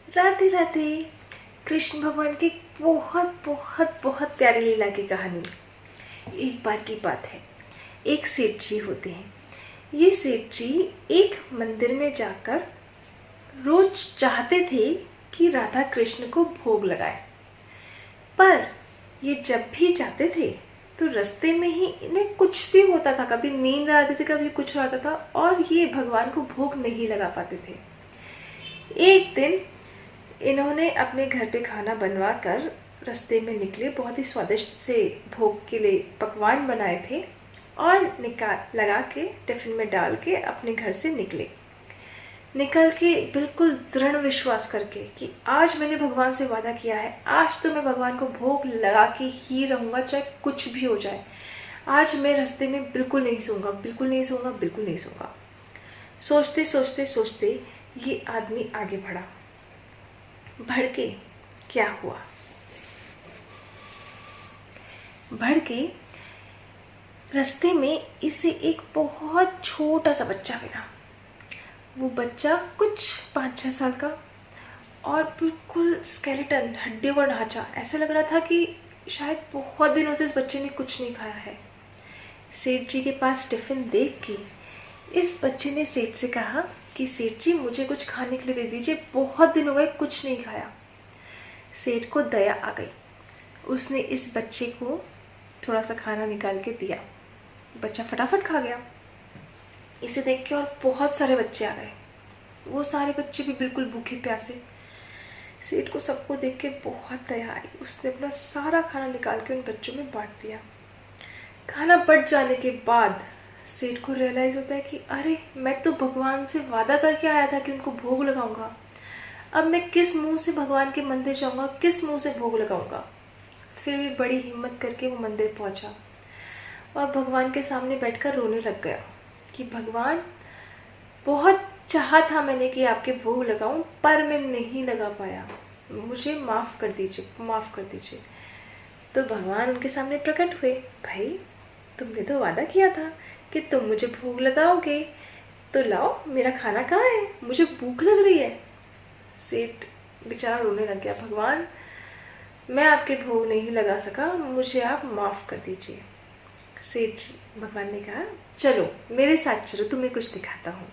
राधे राधे। कृष्ण भगवान की बहुत बहुत बहुत प्यारी लीला की कहानी। एक बार की बात है, एक सेठ जी होते हैं। ये सेठ जी एक मंदिर में जाकर रोज चाहते थे कि राधा कृष्ण को भोग लगाए, पर ये जब भी जाते थे तो रास्ते में ही इन्हें कुछ भी होता था। कभी नींद आती थी, कभी कुछ आता था, और ये भगवान को भोग नहीं लगा पाते थे। एक दिन इन्होंने अपने घर पे खाना बनवा कर रास्ते में निकले। बहुत ही स्वादिष्ट से भोग के लिए पकवान बनाए थे और निकाल लगा के टिफिन में डाल के अपने घर से निकल के बिल्कुल दृढ़ विश्वास करके कि आज मैंने भगवान से वादा किया है, आज तो मैं भगवान को भोग लगा के ही रहूंगा, चाहे कुछ भी हो जाए। आज मैं रास्ते में बिल्कुल नहीं सोऊंगा, बिल्कुल नहीं सोऊंगा, बिल्कुल नहीं सोऊंगा। सोचते सोचते सोचते ये आदमी आगे बढ़ के क्या हुआ, बढ़ के रास्ते में इसे एक बहुत छोटा सा बच्चा मिला। वो बच्चा कुछ 5-6 साल का और बिल्कुल स्केलेटन, हड्डियों का ढांचा। ऐसा लग रहा था कि शायद बहुत दिनों से इस बच्चे ने कुछ नहीं खाया है। सेठ जी के पास टिफिन देख के इस बच्चे ने सेठ से कहा कि सेठ जी, मुझे कुछ खाने के लिए दे दीजिए, बहुत दिन हो गए कुछ नहीं खाया। सेठ को दया आ गई। उसने इस बच्चे को थोड़ा सा खाना निकाल के दिया। बच्चा फटाफट खा गया। इसे देख के और बहुत सारे बच्चे आ गए। वो सारे बच्चे भी बिल्कुल भूखे प्यासे। सेठ को सबको देख के बहुत दया आई। उसने अपना सारा खाना निकाल के उन बच्चों में बांट दिया। खाना बट जाने के बाद सेठ को रियलाइज होता है कि अरे, मैं तो भगवान से वादा करके आया था कि उनको भोग लगाऊंगा। अब मैं किस मुंह से भगवान के मंदिर जाऊंगा, किस मुंह से भोग लगाऊंगा। फिर भी बड़ी हिम्मत करके वो मंदिर पहुंचा और भगवान के सामने बैठकर रोने लग गया कि भगवान, बहुत चाहा था मैंने कि आपके भोग लगाऊं, पर मैं नहीं लगा पाया, मुझे माफ कर दीजिए, माफ कर दीजिए। तो भगवान उनके सामने प्रकट हुए। भाई, तुमने तो वादा किया था कि तुम मुझे भोग लगाओगे, तो लाओ, मेरा खाना कहाँ है, मुझे भूख लग रही है। सेठ बेचारा रोने लग गया। भगवान, मैं आपके भोग नहीं लगा सका, मुझे आप माफ कर दीजिए। सेठ भगवान ने कहा, चलो मेरे साथ चलो, तुम्हें कुछ दिखाता हूँ।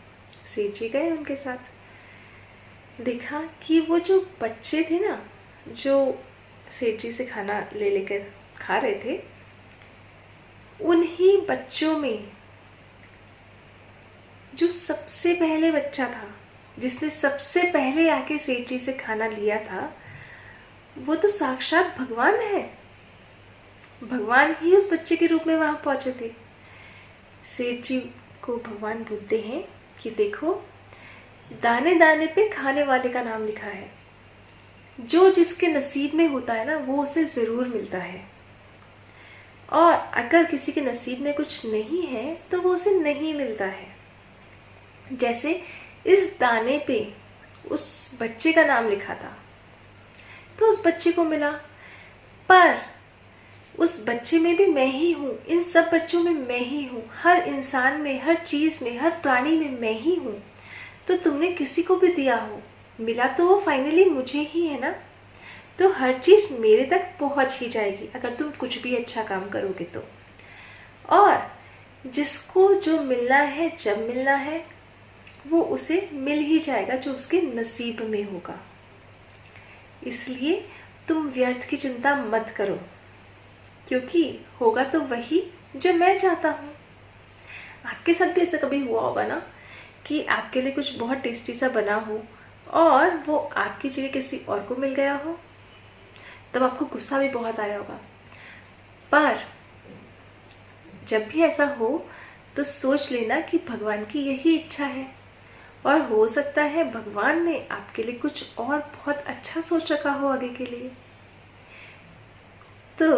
सेठ जी गए उनके साथ। देखा कि वो जो बच्चे थे ना, जो सेठ जी से खाना ले लेकर खा रहे थे, उन्हीं बच्चों में जो सबसे पहले बच्चा था, जिसने सबसे पहले आके सेठ जी से खाना लिया था, वो तो साक्षात भगवान है। भगवान ही उस बच्चे के रूप में वहां पहुंचे थे। सेठ जी को भगवान बोलते हैं कि देखो, दाने दाने पे खाने वाले का नाम लिखा है। जो जिसके नसीब में होता है ना, वो उसे जरूर मिलता है, और अगर किसी के नसीब में कुछ नहीं है तो वो उसे नहीं मिलता है। जैसे इस दाने पे उस बच्चे का नाम लिखा था तो उस बच्चे को मिला, पर उस बच्चे में भी मैं ही हूँ, इन सब बच्चों में मैं ही हूँ, हर इंसान में, हर चीज में, हर प्राणी में मैं ही हूँ। तो तुमने किसी को भी दिया हो, मिला तो वो फाइनली मुझे ही है ना। तो हर चीज मेरे तक पहुंच ही जाएगी अगर तुम कुछ भी अच्छा काम करोगे तो। और जिसको जो मिलना है, जब मिलना है, वो उसे मिल ही जाएगा जो उसके नसीब में होगा। इसलिए तुम व्यर्थ की चिंता मत करो, क्योंकि होगा तो वही जो मैं चाहता हूँ। आपके साथ भी ऐसा कभी हुआ होगा ना कि आपके लिए कुछ बहुत टेस्टी सा बना हो और वो आपकी जगह किसी और को मिल गया हो, तब आपको गुस्सा भी बहुत आया होगा। पर जब भी ऐसा हो तो सोच लेना कि भगवान की यही इच्छा है, और हो सकता है भगवान ने आपके लिए कुछ और बहुत अच्छा सोच रखा हो आगे के लिए। तो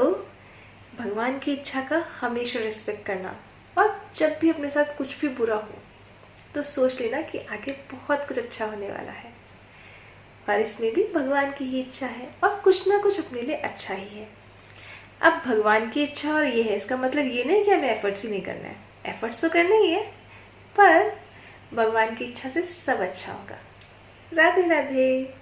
भगवान की इच्छा का हमेशा रिस्पेक्ट करना, और जब भी अपने साथ कुछ भी बुरा हो तो सोच लेना कि आगे बहुत कुछ अच्छा होने वाला है, और इसमें भी भगवान की ही इच्छा है, और कुछ ना कुछ अपने लिए अच्छा ही है। अब भगवान की इच्छा और ये है, इसका मतलब ये नहीं कि हमें एफर्ट्स ही नहीं करना है। एफर्ट्स तो करना ही है, पर भगवान की इच्छा से सब अच्छा होगा। राधे राधे।